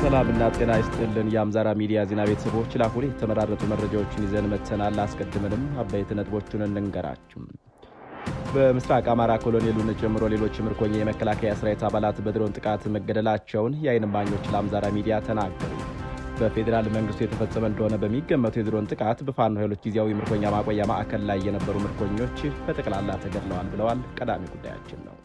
ሰላምና ጤና ይስጥልን የአምዛራ ሚዲያ ዜና ቤተሰቦች ለአሁን የተመራረጡ መረጃዎችን ይዘን መተናል። አስቀድመንም አበይት ነጥቦቹን እንንገራችሁ። በምስራቅ አማራ ኮሎኔሉን ጨምሮ ሌሎች ምርኮኛ የመከላከያ ሰራዊት አባላት በድሮን ጥቃት መገደላቸውን የዓይን እማኞች ለአምዛራ ሚዲያ ተናገሩ። በፌዴራል መንግስቱ የተፈጸመ እንደሆነ በሚገመቱ የድሮን ጥቃት በፋኖ ኃይሎች ጊዜያዊ ምርኮኛ ማቆያ ማዕከል ላይ የነበሩ ምርኮኞች በጠቅላላ ተገድለዋል ብለዋል። ቀዳሚ ጉዳያችን ነው።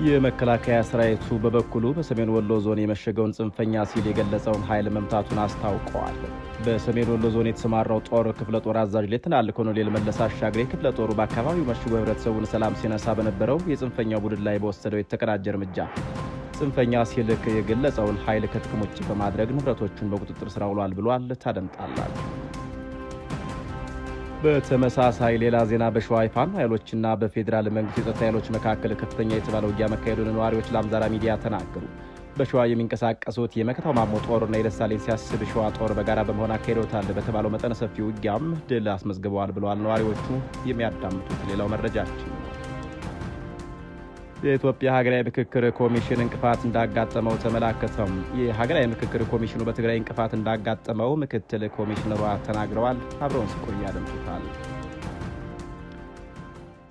የመከላከያ ሰራዊቱ በበኩሉ በሰሜን ወሎ ዞን የመሸገውን ጽንፈኛ ሲል የገለጸውን ኃይል መምታቱን አስታውቀዋል። በሰሜን ወሎ ዞን የተሰማራው ጦር ክፍለ ጦር አዛዥ ሌተናል ኮሎኔል መለስ አሻግሬ ክፍለ ጦሩ በአካባቢው መሽጎ ህብረተሰቡን ሰላም ሲነሳ በነበረው የጽንፈኛው ቡድን ላይ በወሰደው የተቀናጀ እርምጃ ጽንፈኛ ሲል የገለጸውን ኃይል ከጥቅም ውጭ በማድረግ ንብረቶቹን በቁጥጥር ስር አውሏል ብሏል። ታደምጣላችሁ። በተመሳሳይ ሌላ ዜና በሸዋ ፋኖ ኃይሎችና በፌዴራል መንግስት የጸጥታ ኃይሎች መካከል ከፍተኛ የተባለ ውጊያ መካሄዱን ነዋሪዎች ለአምዛራ ሚዲያ ተናገሩ። በሸዋ የሚንቀሳቀሱት የመከታው ማሞ ጦርና የደሳለኝ ሲያስብ ሸዋ ጦር በጋራ በመሆን አካሂደውታል በተባለው መጠነ ሰፊ ውጊያም ድል አስመዝግበዋል ብለዋል ነዋሪዎቹ። የሚያዳምጡት ሌላው መረጃችን ነው። የኢትዮጵያ ሀገራዊ ምክክር ኮሚሽን እንቅፋት እንዳጋጠመው ተመላከተም። የሀገራዊ ምክክር ኮሚሽኑ በትግራይ እንቅፋት እንዳጋጠመው ምክትል ኮሚሽነሯ ተናግረዋል። አብረውን ሲቆዩ ያደምጡታል።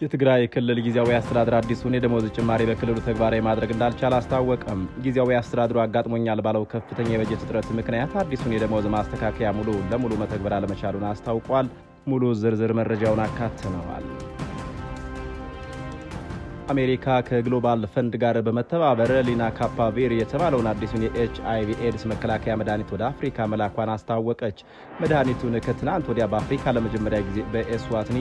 የትግራይ ክልል ጊዜያዊ አስተዳደር አዲሱን የደሞዝ ጭማሪ በክልሉ ተግባራዊ ማድረግ እንዳልቻለ አስታወቀም። ጊዜያዊ አስተዳደሩ አጋጥሞኛል ባለው ከፍተኛ የበጀት እጥረት ምክንያት አዲሱን የደሞዝ ማስተካከያ ሙሉ ለሙሉ መተግበር አለመቻሉን አስታውቋል። ሙሉ ዝርዝር መረጃውን አካተነዋል። አሜሪካ ከግሎባል ፈንድ ጋር በመተባበር ሊናካፓቪር የተባለውን አዲሱን የኤችአይቪ ኤድስ መከላከያ መድኃኒት ወደ አፍሪካ መላኳን አስታወቀች። መድኃኒቱን ከትናንት ወዲያ በአፍሪካ ለመጀመሪያ ጊዜ በኤስዋትኒ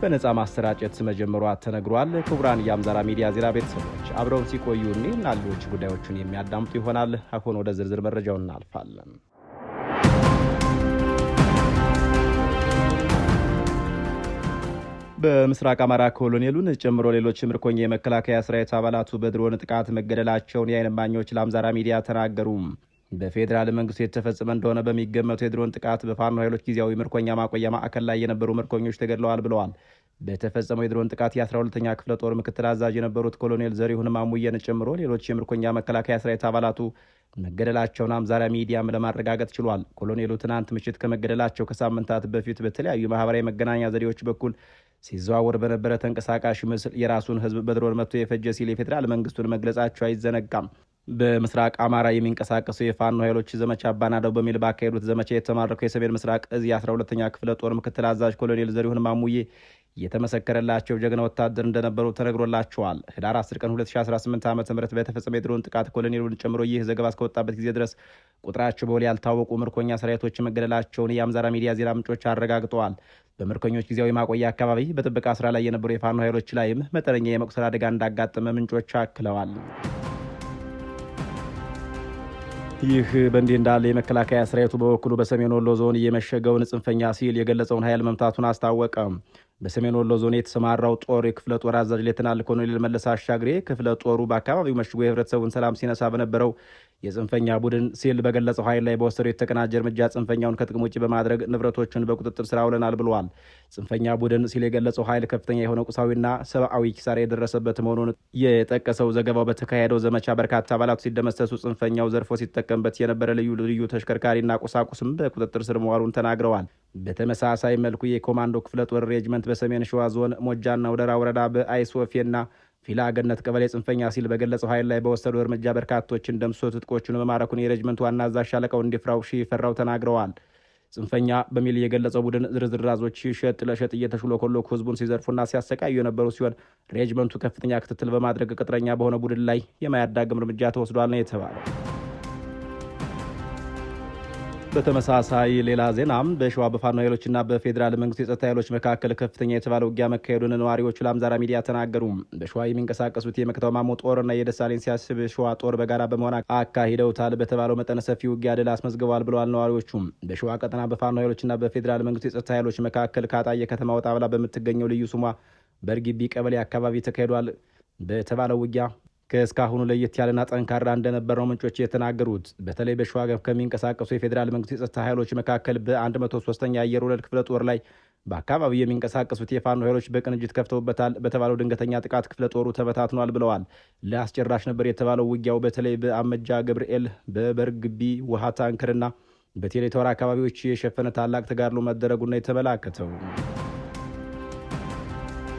በነፃ ማሰራጨት መጀመሯ ተነግሯል። ክቡራን የአምዛራ ሚዲያ ዜና ቤተሰቦች አብረውን ሲቆዩ እኒህና ሌሎች ጉዳዮችን የሚያዳምጡ ይሆናል። አሁን ወደ ዝርዝር መረጃውን እናልፋለን። በምስራቅ አማራ ኮሎኔሉን ጨምሮ ሌሎች ምርኮኛ የመከላከያ ሰራዊት አባላቱ በድሮን ጥቃት መገደላቸውን የዓይን እማኞች ለአምዛራ ሚዲያ ተናገሩ። በፌዴራል መንግስቱ የተፈጸመ እንደሆነ በሚገመቱ የድሮን ጥቃት በፋኖ ኃይሎች ጊዜያዊ ምርኮኛ ማቆያ ማዕከል ላይ የነበሩ ምርኮኞች ተገድለዋል ብለዋል። በተፈጸመው የድሮን ጥቃት የ12ኛ ክፍለ ጦር ምክትል አዛዥ የነበሩት ኮሎኔል ዘሪሁን ማሙየን ጨምሮ ሌሎች የምርኮኛ መከላከያ ሰራዊት አባላቱ መገደላቸውን አምዛራ ሚዲያም ለማረጋገጥ ችሏል። ኮሎኔሉ ትናንት ምሽት ከመገደላቸው ከሳምንታት በፊት በተለያዩ ማህበራዊ መገናኛ ዘዴዎች በኩል ሲዘዋወር በነበረ ተንቀሳቃሽ ምስል የራሱን ህዝብ በድሮን መጥቶ የፈጀ ሲል የፌዴራል መንግስቱን መግለጻቸው አይዘነጋም። በምስራቅ አማራ የሚንቀሳቀሱ የፋኖ ኃይሎች ዘመቻ አባናደው በሚል ባካሄዱት ዘመቻ የተማረከው የሰሜን ምስራቅ እዝ የ12ኛ ክፍለ ጦር ምክትል አዛዥ ኮሎኔል ዘሪሁን ማሙዬ የተመሰከረላቸው ጀግና ወታደር እንደነበሩ ተነግሮላቸዋል። ህዳር 10 ቀን 2018 ዓ.ም በተፈጸመ የድሮን ጥቃት ኮሎኔሉን ጨምሮ ይህ ዘገባ እስከወጣበት ጊዜ ድረስ ቁጥራቸው በውል ያልታወቁ ምርኮኛ ሰራዊቶች መገደላቸውን የአምዛራ ሚዲያ ዜና ምንጮች አረጋግጠዋል። በምርኮኞች ጊዜያዊ ማቆያ አካባቢ በጥበቃ ስራ ላይ የነበሩ የፋኖ ኃይሎች ላይም መጠነኛ የመቁሰል አደጋ እንዳጋጠመ ምንጮች አክለዋል። ይህ በእንዲህ እንዳለ የመከላከያ ሰራዊቱ በበኩሉ በሰሜን ወሎ ዞን የመሸገውን ጽንፈኛ ሲል የገለጸውን ኃይል መምታቱን አስታወቀ። በሰሜን ወሎ ዞን የተሰማራው ጦር የክፍለ ጦር አዛዥ ሌተናል ኮሎኔል መለስ አሻግሬ ክፍለ ጦሩ በአካባቢው መሽጎ የህብረተሰቡን ሰላም ሲነሳ በነበረው የጽንፈኛ ቡድን ሲል በገለጸው ኃይል ላይ በወሰደው የተቀናጀ እርምጃ ጽንፈኛውን ከጥቅም ውጭ በማድረግ ንብረቶችን በቁጥጥር ስር አውለናል ብለዋል። ጽንፈኛ ቡድን ሲል የገለጸው ኃይል ከፍተኛ የሆነ ቁሳዊና ሰብአዊ ኪሳራ የደረሰበት መሆኑን የጠቀሰው ዘገባው በተካሄደው ዘመቻ በርካታ አባላቱ ሲደመሰሱ ጽንፈኛው ዘርፎ ሲጠቀምበት የነበረ ልዩ ተሽከርካሪና ቁሳቁስም በቁጥጥር ስር መዋሉን ተናግረዋል። በተመሳሳይ መልኩ የኮማንዶ ክፍለ ጦር ሬጅመንት በሰሜን ሸዋ ዞን ሞጃና ወደራ ወረዳ በአይሶፌና ፊላ ገነት ቀበሌ ጽንፈኛ ሲል በገለጸው ኃይል ላይ በወሰደው እርምጃ በርካቶችን ደምስሶ ትጥቆቹን በማረኩን የሬጅመንቱ ዋና አዛዥ ሻለቃው እንዲፍራው ሺፈራው ተናግረዋል። ጽንፈኛ በሚል የገለጸው ቡድን ዝርዝራዞች ሸጥ ለሸጥ እየተሽሎኮሎኩ ህዝቡን ሲዘርፉና ሲያሰቃዩ የነበሩ ሲሆን ሬጅመንቱ ከፍተኛ ክትትል በማድረግ ቅጥረኛ በሆነ ቡድን ላይ የማያዳግም እርምጃ ተወስዷል ነው የተባለው። በተመሳሳይ ሌላ ዜናም በሸዋ በፋኖ ኃይሎችና በፌዴራል መንግስት የጸጥታ ኃይሎች መካከል ከፍተኛ የተባለ ውጊያ መካሄዱን ነዋሪዎቹ ለአምዛራ ሚዲያ ተናገሩ። በሸዋ የሚንቀሳቀሱት የመከታው ማሞ ጦርና የደሳለኝ ሲያስብ ሸዋ ጦር በጋራ በመሆን አካሂደውታል በተባለው መጠነ ሰፊ ውጊያ ድል አስመዝግበዋል ብለዋል ነዋሪዎቹም። በሸዋ ቀጠና በፋኖ ኃይሎችና በፌዴራል መንግስት የጸጥታ ኃይሎች መካከል ከአጣየ ከተማ ወጣ ብላ በምትገኘው ልዩ ስሟ በርጊቢ ቀበሌ አካባቢ ተካሂዷል በተባለው ውጊያ ከእስካሁኑ ለየት ያለና ጠንካራ እንደነበረው ምንጮች የተናገሩት። በተለይ በሸዋ ከሚንቀሳቀሱ የፌዴራል መንግስት የጸጥታ ኃይሎች መካከል በ103ኛ አየር ወለድ ክፍለ ጦር ላይ በአካባቢው የሚንቀሳቀሱት የፋኖ ኃይሎች በቅንጅት ከፍተውበታል በተባለው ድንገተኛ ጥቃት ክፍለ ጦሩ ተበታትኗል ብለዋል። ለአስጨራሽ ነበር የተባለው ውጊያው በተለይ በአመጃ ገብርኤል፣ በበርግቢ ውሃ ታንከርና በቴሌቶር አካባቢዎች የሸፈነ ታላቅ ተጋድሎ መደረጉና የተመላከተው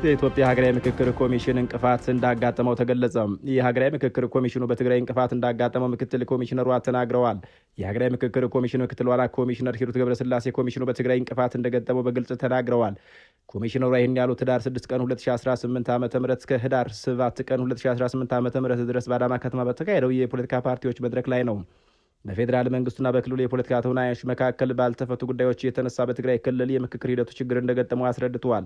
የኢትዮጵያ ሀገራዊ ምክክር ኮሚሽን እንቅፋት እንዳጋጠመው ተገለጸ። የሀገራዊ ምክክር ኮሚሽኑ በትግራይ እንቅፋት እንዳጋጠመው ምክትል ኮሚሽነሯ ተናግረዋል። የሀገራዊ ምክክር ኮሚሽን ምክትል ዋና ኮሚሽነር ሂሩት ገብረስላሴ ኮሚሽኑ በትግራይ እንቅፋት እንደገጠመው በግልጽ ተናግረዋል። ኮሚሽነሯ ይህን ያሉት ህዳር 6 ቀን 2018 ዓ.ም እስከ ህዳር 7 ቀን 2018 ዓ.ም ድረስ በአዳማ ከተማ በተካሄደው የፖለቲካ ፓርቲዎች መድረክ ላይ ነው። በፌዴራል መንግስቱና በክልሉ የፖለቲካ ተወናዮች መካከል ባልተፈቱ ጉዳዮች የተነሳ በትግራይ ክልል የምክክር ሂደቱ ችግር እንደገጠመው አስረድተዋል።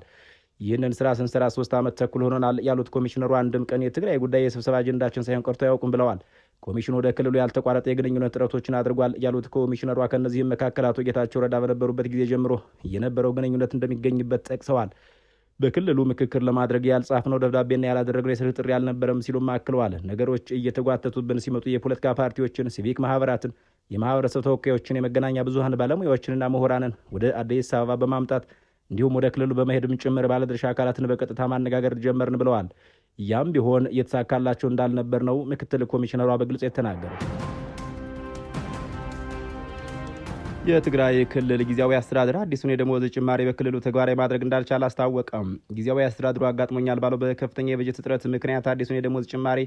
ይህንን ስራ ስንሰራ 3 ዓመት ተኩል ሆኖናል ያሉት ኮሚሽነሩ አንድም ቀን የትግራይ ጉዳይ የስብሰባ አጀንዳችን ሳይሆን ቀርቶ አያውቁም ብለዋል። ኮሚሽኑ ወደ ክልሉ ያልተቋረጠ የግንኙነት ጥረቶችን አድርጓል ያሉት ኮሚሽነሯ ከእነዚህም መካከል አቶ ጌታቸው ረዳ በነበሩበት ጊዜ ጀምሮ የነበረው ግንኙነት እንደሚገኝበት ጠቅሰዋል። በክልሉ ምክክር ለማድረግ ያልጻፍነው ደብዳቤና ያላደረግነው የስልክ ጥሪ አልነበረም ሲሉም አክለዋል። ነገሮች እየተጓተቱብን ሲመጡ የፖለቲካ ፓርቲዎችን፣ ሲቪክ ማህበራትን፣ የማህበረሰብ ተወካዮችን፣ የመገናኛ ብዙሃን ባለሙያዎችንና ምሁራንን ወደ አዲስ አበባ በማምጣት እንዲሁም ወደ ክልሉ በመሄድም ጭምር ባለድርሻ አካላትን በቀጥታ ማነጋገር ጀመርን ብለዋል። ያም ቢሆን እየተሳካላቸው እንዳልነበር ነው ምክትል ኮሚሽነሯ በግልጽ የተናገሩት። የትግራይ ክልል ጊዜያዊ አስተዳደር አዲሱን የደሞዝ ጭማሪ በክልሉ ተግባራዊ ማድረግ እንዳልቻለ አስታወቀም። ጊዜያዊ አስተዳደሩ አጋጥሞኛል ባለው በከፍተኛ የበጀት እጥረት ምክንያት አዲሱን የደሞዝ ጭማሪ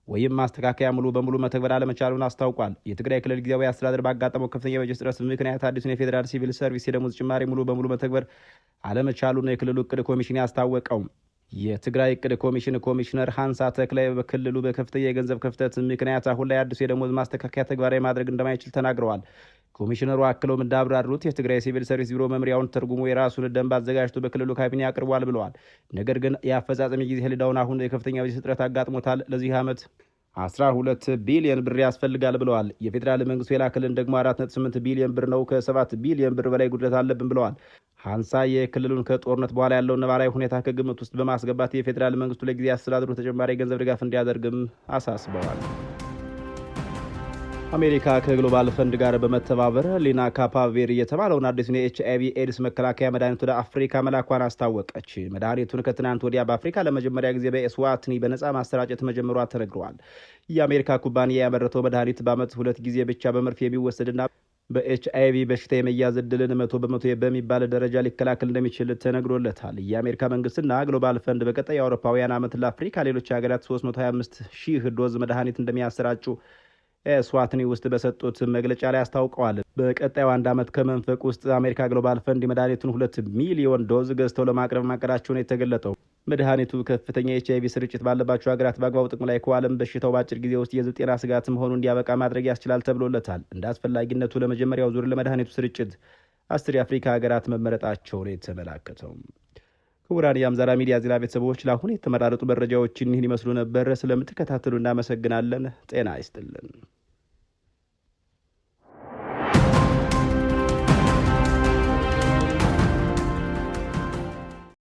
ወይም ማስተካከያ ሙሉ በሙሉ መተግበር አለመቻሉን አስታውቋል። የትግራይ ክልል ጊዜያዊ አስተዳደር ባጋጠመው ከፍተኛ የበጀት እጥረት ምክንያት አዲሱን የፌዴራል ሲቪል ሰርቪስ የደሞዝ ጭማሪ ሙሉ በሙሉ መተግበር አለመቻሉን የክልሉ እቅድ ኮሚሽን ያስታወቀው። የትግራይ እቅድ ኮሚሽን ኮሚሽነር ሀንሳ ተክላይ በክልሉ በከፍተኛ የገንዘብ ክፍተት ምክንያት አሁን ላይ አዲሱ የደሞዝ ማስተካከያ ተግባራዊ ማድረግ እንደማይችል ተናግረዋል። ኮሚሽነሩ አክለውም እንዳብራሩት የትግራይ ሲቪል ሰርቪስ ቢሮ መምሪያውን ተርጉሞ የራሱን ደንብ አዘጋጅቶ በክልሉ ካቢኔ አቅርቧል ብለዋል። ነገር ግን የአፈጻጸም ጊዜ ሰሌዳውን አሁን የከፍተኛ በጀት እጥረት አጋጥሞታል። ለዚህ ዓመት 12 ቢሊዮን ብር ያስፈልጋል ብለዋል። የፌዴራል መንግስቱ የላክልን ደግሞ 4.8 ቢሊዮን ብር ነው። ከ7 ቢሊዮን ብር በላይ ጉድለት አለብን ብለዋል። ሀንሳ የክልሉን ከጦርነት በኋላ ያለውን ነባራዊ ሁኔታ ከግምት ውስጥ በማስገባት የፌዴራል መንግስቱ ለጊዜ አስተዳደሩ ተጨማሪ የገንዘብ ድጋፍ እንዲያደርግም አሳስበዋል። አሜሪካ ከግሎባል ፈንድ ጋር በመተባበር ሊናካፓቪር የተባለውን አዲሱን የኤችአይቪ ኤድስ መከላከያ መድኃኒት ወደ አፍሪካ መላኳን አስታወቀች። መድኃኒቱን ከትናንት ወዲያ በአፍሪካ ለመጀመሪያ ጊዜ በኤስዋትኒ በነጻ ማሰራጨት መጀመሯ ተነግረዋል። የአሜሪካ ኩባንያ ያመረተው መድኃኒት በዓመት 2 ጊዜ ብቻ በመርፌ የሚወሰድና በኤችአይቪ በሽታ የመያዝ ዕድልን 100% በሚባል ደረጃ ሊከላከል እንደሚችል ተነግሮለታል። የአሜሪካ መንግስትና ግሎባል ፈንድ በቀጣይ የአውሮፓውያን ዓመት ለአፍሪካ ሌሎች ሀገራት 325,000 ዶዝ መድኃኒት እንደሚያሰራጩ ኤስዋትኒ ውስጥ በሰጡት መግለጫ ላይ አስታውቀዋል። በቀጣዩ 1 ዓመት ከመንፈቅ ውስጥ አሜሪካ ግሎባል ፈንድ መድኃኒቱን 2 ሚሊዮን ዶዝ ገዝተው ለማቅረብ ማቀዳቸውን የተገለጠው መድኃኒቱ ከፍተኛ ኤችአይቪ ስርጭት ባለባቸው ሀገራት በአግባቡ ጥቅም ላይ ከዋለም በሽታው በአጭር ጊዜ ውስጥ የሕዝብ ጤና ስጋት መሆኑ እንዲያበቃ ማድረግ ያስችላል ተብሎለታል። እንደ አስፈላጊነቱ ለመጀመሪያው ዙር ለመድኃኒቱ ስርጭት 10 የአፍሪካ ሀገራት መመረጣቸውን የተመላከተው። ክቡራን የአምዛራ ሚዲያ ዜና ቤተሰቦች ለአሁን የተመራረጡ መረጃዎችን ይህን ይመስሉ ነበር። ስለምትከታተሉ እናመሰግናለን። ጤና ይስጥልን።